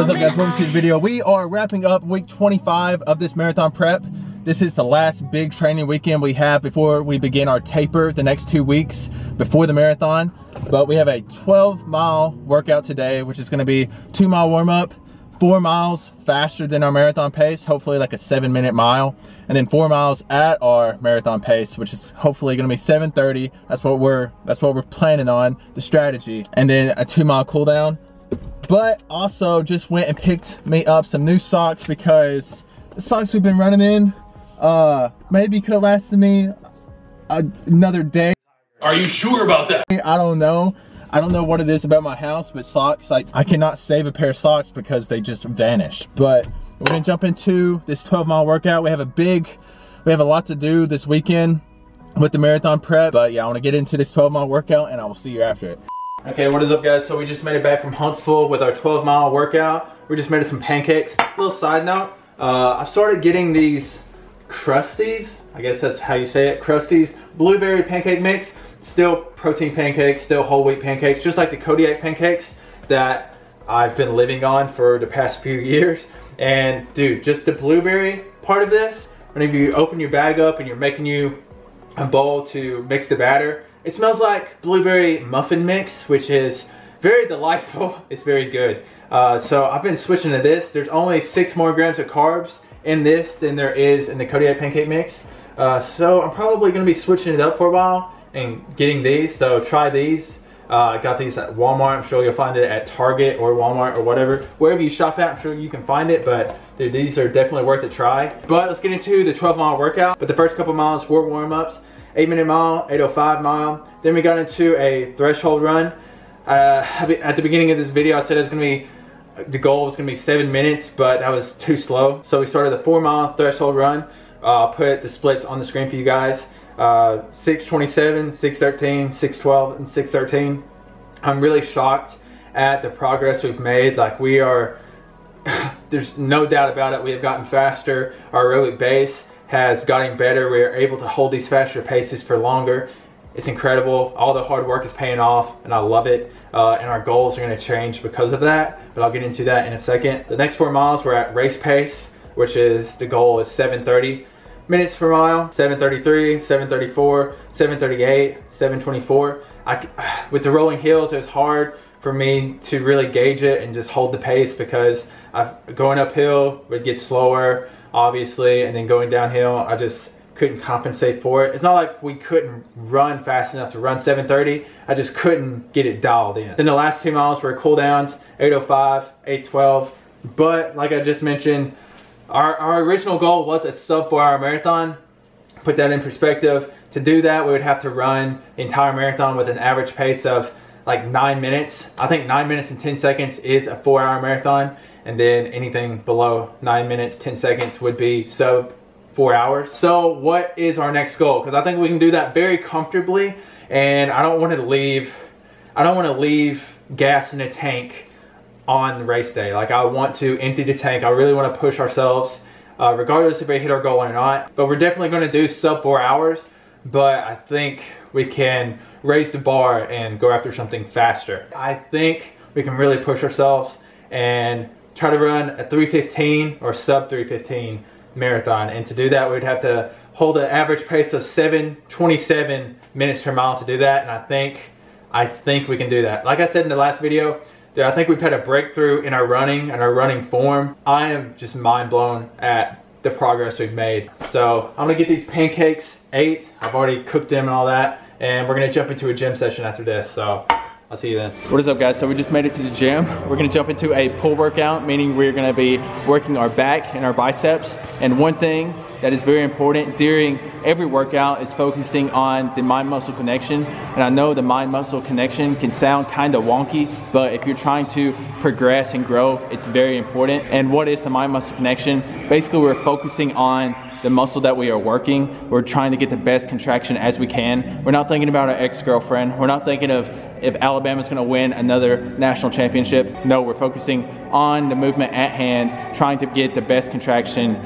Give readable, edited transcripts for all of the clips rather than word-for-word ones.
What's up guys, welcome to the video. We are wrapping up week 25 of this marathon prep. This is the last big training weekend we have before we begin our taper the next 2 weeks before the marathon. But we have a 12-mile workout today, which is gonna be 2-mile warm-up, 4 miles faster than our marathon pace, hopefully like a 7-minute mile, and then 4 miles at our marathon pace, which is hopefully gonna be 7:30. That's what we're planning on, the strategy, and then a 2-mile cool down. But also just went and picked me up some new socks because the socks we've been running in maybe could have lasted me another day. Are you sure about that? I don't know what it is about my house, but socks, like, I cannot save a pair of socks because they just vanish. But we're gonna jump into this 12-mile workout. We have a lot to do this weekend with the marathon prep. But yeah, I wanna get into this 12-mile workout and I will see you after it. Okay, what is up guys? So we just made it back from Huntsville with our 12-mile workout. We just made some pancakes. A little side note, I've started getting these Krusties, I guess that's how you say it, Krusties blueberry pancake mix. Still protein pancakes, still whole wheat pancakes, just like the Kodiak pancakes that I've been living on for the past few years. And dude, just the blueberry part of this, whenever you open your bag up and you're making you a bowl to mix the batter, it smells like blueberry muffin mix, which is very delightful. It's very good. So I've been switching to this. There's only 6 more grams of carbs in this than there is in the Kodiak pancake mix. So I'm probably gonna be switching it up for a while and getting these. So try these. I got these at Walmart. I'm sure you'll find it at Target or Walmart or whatever. Wherever you shop at, I'm sure you can find it, but dude, these are definitely worth a try. But let's get into the 12-mile workout. But the first couple miles were warm-ups. 8-minute mile, 8:05 mile. Then we got into a threshold run. At the beginning of this video, I said the goal was gonna be 7 minutes, but that was too slow. So we started the 4-mile threshold run. I'll put the splits on the screen for you guys. 6:27, 6:13, 6:12, and 6:13. I'm really shocked at the progress we've made. Like, we are, there's no doubt about it, we have gotten faster. Our aerobic base has gotten better. We are able to hold these faster paces for longer. It's incredible. All the hard work is paying off and I love it. And our goals are gonna change because of that, but I'll get into that in a second. The next 4 miles we're at race pace, which is, the goal is 7:30 minutes per mile, 7:33, 7:34, 7:38, 7:24. With the rolling hills, it was hard for me to really gauge it and just hold the pace because going uphill would get slower, obviously, and then going downhill, I just couldn't compensate for it. It's not like we couldn't run fast enough to run 7:30, I just couldn't get it dialed in. Then the last 2 miles were cool downs, 8:05, 8:12, but like I just mentioned, our original goal was a sub 4-hour marathon. Put that in perspective, to do that we would have to run the entire marathon with an average pace of like 9 minutes. I think 9 minutes and 10 seconds is a 4-hour marathon, and then anything below 9 minutes 10 seconds would be sub 4 hours. So what is our next goal? Because I think we can do that very comfortably, and I don't want to leave gas in the tank on race day. Like, I want to empty the tank. I really want to push ourselves regardless if we hit our goal or not. But we're definitely going to do sub 4 hours, but I think we can raise the bar and go after something faster. I think we can really push ourselves and try to run a 3:15 or sub 3:15 marathon. And to do that, we would have to hold an average pace of 7:27 minutes per mile to do that. And I think we can do that. Like I said in the last video, dude, I think we've had a breakthrough in our running and our running form. I am just mind blown at the progress we've made. So I'm gonna get these pancakes ate. I've already cooked them and all that, and we're gonna jump into a gym session after this. So I'll see you then. What is up guys? So we just made it to the gym. We're gonna jump into a pull workout, meaning we're gonna be working our back and our biceps. And one thing that is very important during every workout is focusing on the mind-muscle connection. And I know the mind-muscle connection can sound kind of wonky, but if you're trying to progress and grow, it's very important. And what is the mind-muscle connection? Basically, we're focusing on the muscle that we are working. We're trying to get the best contraction as we can. We're not thinking about our ex-girlfriend. We're not thinking of if Alabama's gonna win another national championship. No, we're focusing on the movement at hand, trying to get the best contraction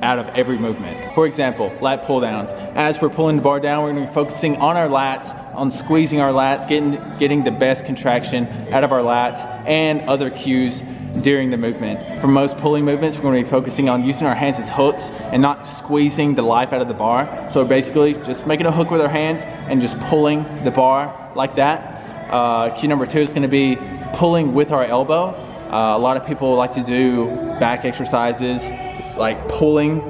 out of every movement. For example, lat pull downs. As we're pulling the bar down, we're gonna be focusing on our lats, on squeezing our lats, getting the best contraction out of our lats, and other cues during the movement. For most pulling movements, we're going to be focusing on using our hands as hooks and not squeezing the life out of the bar. So basically just making a hook with our hands and just pulling the bar like that. Cue number 2 is going to be pulling with our elbow. A lot of people like to do back exercises like pulling.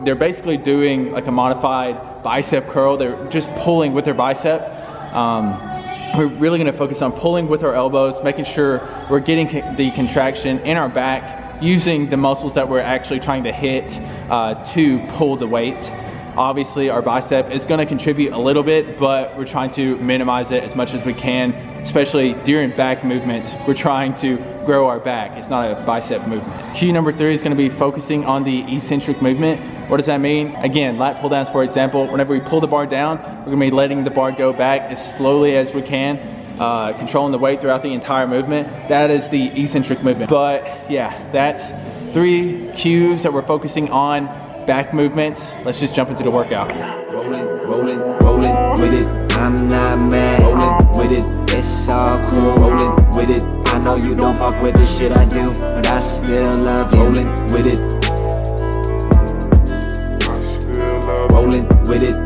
They're basically doing like a modified bicep curl. They're just pulling with their bicep. We're really going to focus on pulling with our elbows, making sure we're getting the contraction in our back, using the muscles that we're actually trying to hit to pull the weight. Obviously, our bicep is going to contribute a little bit, but we're trying to minimize it as much as we can, especially during back movements. We're trying to grow our back. It's not a bicep movement. Cue number 3 is going to be focusing on the eccentric movement. What does that mean? Again, lat pull downs, for example. Whenever we pull the bar down, we're going to be letting the bar go back as slowly as we can, controlling the weight throughout the entire movement. That is the eccentric movement. But yeah, that's 3 cues that we're focusing on back movements. Let's just jump into the workout. Rolling with it. I'm not mad. Rolling with it. It's all cool. Rolling with it. I know you don't fuck with the shit I do, but I still love you. Rolling with it. Rolling with it.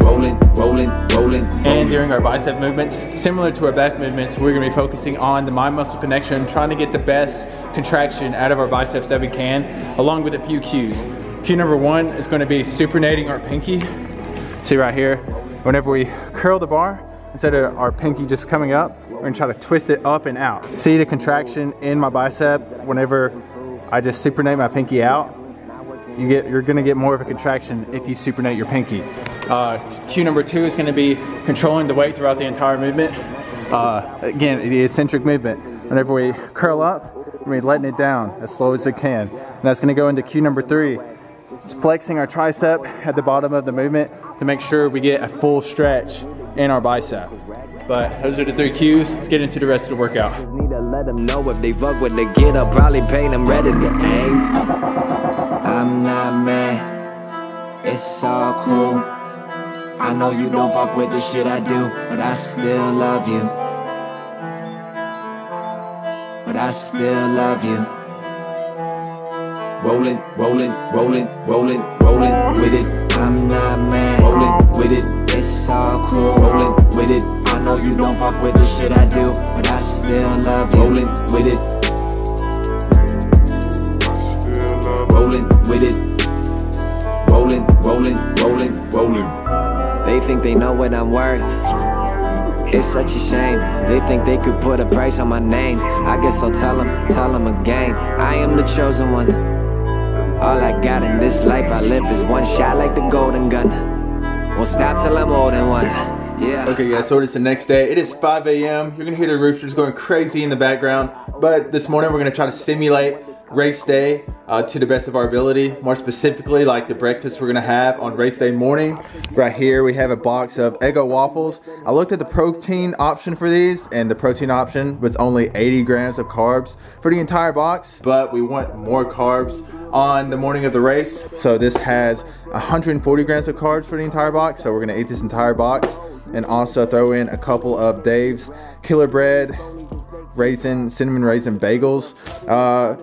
Rolling. And during our bicep movements, similar to our back movements, we're going to be focusing on the mind muscle connection, trying to get the best contraction out of our biceps that we can, along with a few cues. Cue number 1 is going to be supinating our pinky. See right here, whenever we curl the bar, instead of our pinky just coming up, we're going to try to twist it up and out. See the contraction in my bicep whenever I just supinate my pinky out? You're going to get more of a contraction if you supinate your pinky. Cue number 2 is going to be controlling the weight throughout the entire movement. Again, the eccentric movement. Whenever we curl up, we're letting it down as slow as we can. And that's going to go into cue number 3. Just flexing our tricep at the bottom of the movement to make sure we get a full stretch in our bicep. But those are the 3 cues. Let's get into the rest of the workout. Need to let them know if they fuck with the get up, probably pay them ready to aim. I'm not mad. It's all cool. I know you don't fuck with the shit I do, but I still love you. But I still love you. Rolling with it. I'm not mad. Rolling with it. It's all cool. Rolling with it. I know you don't fuck with the shit I do, but I still love you. Rolling with it. Rolling with it. Rolling. They think they know what I'm worth. It's such a shame. They think they could put a price on my name. I guess I'll tell them again. I am the chosen one. All I got in this life I live is one shot like the golden gun. Won't stop till I'm old and one. Yeah. Okay guys, so it's the next day. It is 5 a.m. You're gonna hear the roosters going crazy in the background. But this morning we're gonna try to simulate race day to the best of our ability. More specifically, like the breakfast we're gonna have on race day morning. Right here we have a box of Eggo waffles. I looked at the protein option for these, and the protein option was only 80 grams of carbs for the entire box, but we want more carbs on the morning of the race. So this has 140 grams of carbs for the entire box, so we're gonna eat this entire box, and also throw in a couple of Dave's Killer Bread cinnamon raisin bagels.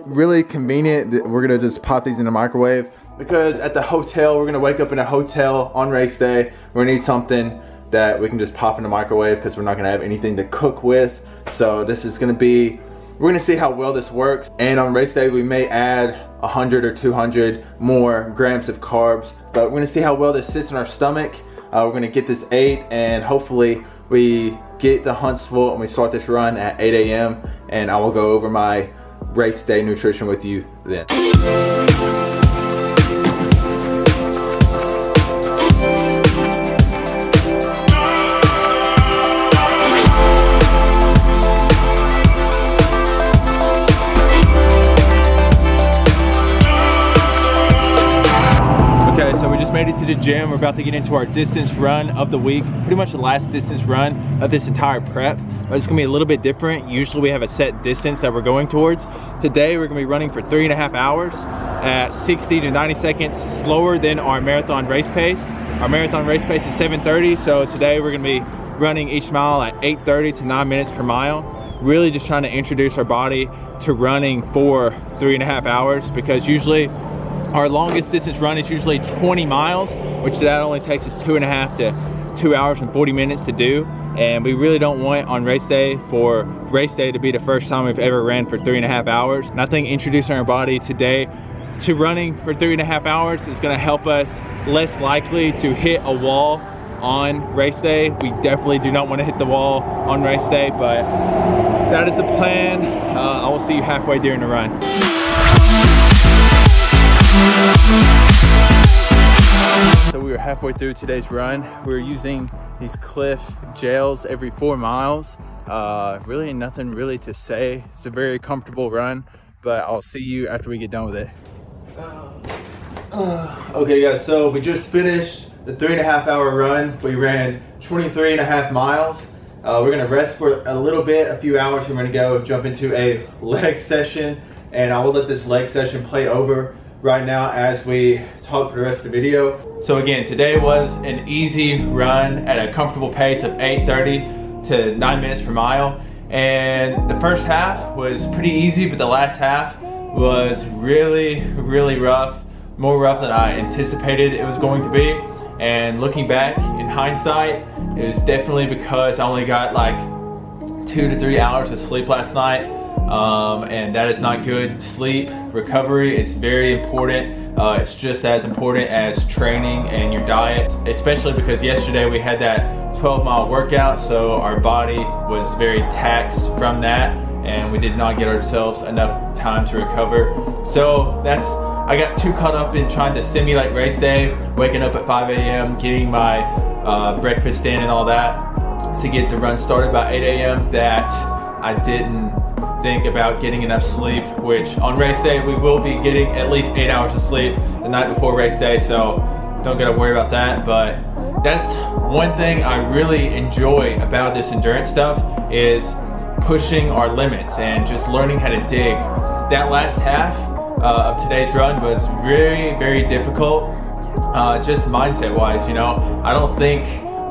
Really convenient. We're gonna just pop these in the microwave because at the hotel, we're gonna wake up in a hotel on race day. We're gonna need something that we can just pop in the microwave because we're not gonna have anything to cook with. So this is gonna be, we're gonna see how well this works. And on race day, we may add 100 or 200 more grams of carbs, but we're gonna see how well this sits in our stomach. We're gonna get this ate, and hopefully we get to Huntsville and we start this run at 8 a.m. and I will go over my race day nutrition with you then. Okay, so we just made it to the gym. We're about to get into our distance run of the week. Pretty much the last distance run of this entire prep. But it's gonna be a little bit different. Usually we have a set distance that we're going towards. Today we're gonna be running for 3.5 hours at 60 to 90 seconds slower than our marathon race pace. Our marathon race pace is 7:30, so today we're gonna be running each mile at 8:30 to 9 minutes per mile. Really just trying to introduce our body to running for 3.5 hours, because usually our longest distance run is usually 20 miles, which that only takes us 2.5 to 2 hours and 40 minutes to do. And we really don't want on race day for race day to be the first time we've ever ran for 3.5 hours. And I think introducing our body today to running for 3.5 hours is gonna help us less likely to hit a wall on race day. We definitely do not want to hit the wall on race day, but that is the plan. I will see you halfway during the run. So we were halfway through today's run. We're using these Cliff gels every 4 miles. Really nothing really to say. It's a very comfortable run, but I'll see you after we get done with it. Okay guys, so we just finished the 3.5 hour run. We ran 23.5 miles. We're gonna rest for a little bit, a few hours. We're gonna go jump into a leg session, and I will let this leg session play over right now as we talk for the rest of the video. So again, today was an easy run at a comfortable pace of 8:30 to 9 minutes per mile. And the first half was pretty easy, but the last half was really, really rough. More rough than I anticipated it was going to be. And looking back in hindsight, it was definitely because I only got like 2 to 3 hours of sleep last night. And that is not good. Sleep recovery is very important. It's just as important as training and your diet, especially because yesterday we had that 12-mile workout, so our body was very taxed from that, and we did not get ourselves enough time to recover. So I got too caught up in trying to simulate race day, waking up at 5 a.m., getting my breakfast in and all that to get the run started by 8 a.m. that I didn't think about getting enough sleep, which on race day we will be getting at least 8 hours of sleep the night before race day, so don't gotta worry about that. But that's one thing I really enjoy about this endurance stuff, is pushing our limits and just learning how to dig. That last half of today's run was very, very difficult, just mindset wise, you know. I don't think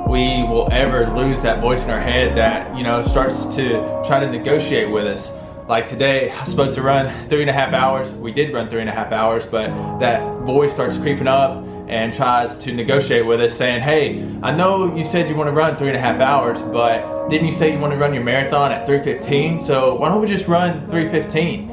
we will ever lose that voice in our head that, you know, starts to try to negotiate with us. Like today, I was supposed to run 3.5 hours. We did run 3.5 hours, but that voice starts creeping up and tries to negotiate with us, saying, hey, I know you said you want to run 3.5 hours, but didn't you say you want to run your marathon at 3:15? So why don't we just run 3:15?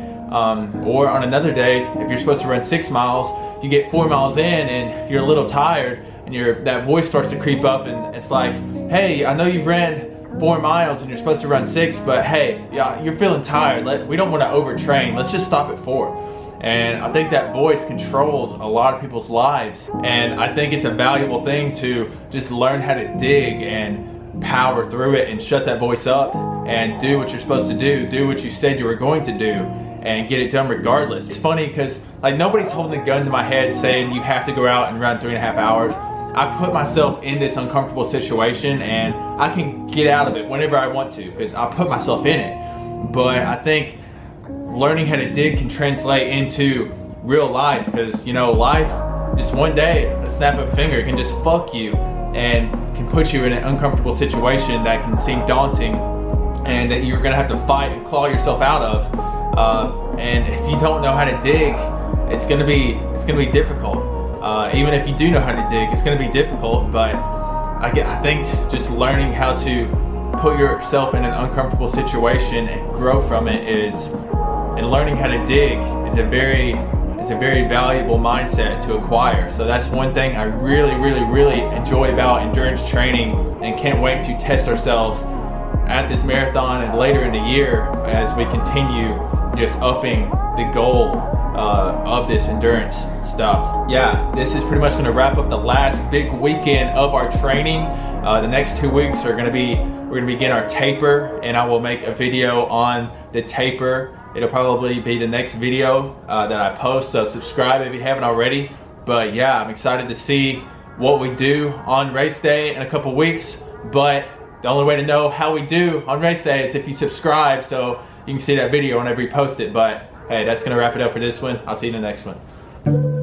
Or on another day, if you're supposed to run 6 miles, you get 4 miles in and you're a little tired, and that voice starts to creep up, and it's like, hey, I know you've ran 4 miles and you're supposed to run 6, but hey, yeah, you're feeling tired. We don't want to overtrain. Let's just stop at 4. And I think that voice controls a lot of people's lives. And I think it's a valuable thing to just learn how to dig and power through it and shut that voice up and do what you're supposed to do what you said you were going to do, and get it done regardless. It's funny because like nobody's holding a gun to my head saying you have to go out and run 3.5 hours. I put myself in this uncomfortable situation, and I can get out of it whenever I want to because I put myself in it. But I think learning how to dig can translate into real life, because, you know, life, just one day, a snap of a finger can just fuck you and can put you in an uncomfortable situation that can seem daunting and that you're gonna have to fight and claw yourself out of. And if you don't know how to dig, it's gonna be difficult. Even if you do know how to dig, it's gonna be difficult, but I think just learning how to put yourself in an uncomfortable situation and grow from it and learning how to dig is a very valuable mindset to acquire. So that's one thing I really enjoy about endurance training, and can't wait to test ourselves at this marathon and later in the year as we continue just upping the goal of this endurance stuff. Yeah, this is pretty much gonna wrap up the last big weekend of our training. The next 2 weeks are we're gonna begin our taper, and I will make a video on the taper. It'll probably be the next video that I post, so subscribe if you haven't already. But yeah, I'm excited to see what we do on race day in a couple weeks, but the only way to know how we do on race day is if you subscribe, so you can see that video whenever we post it. But hey, that's gonna wrap it up for this one. I'll see you in the next one.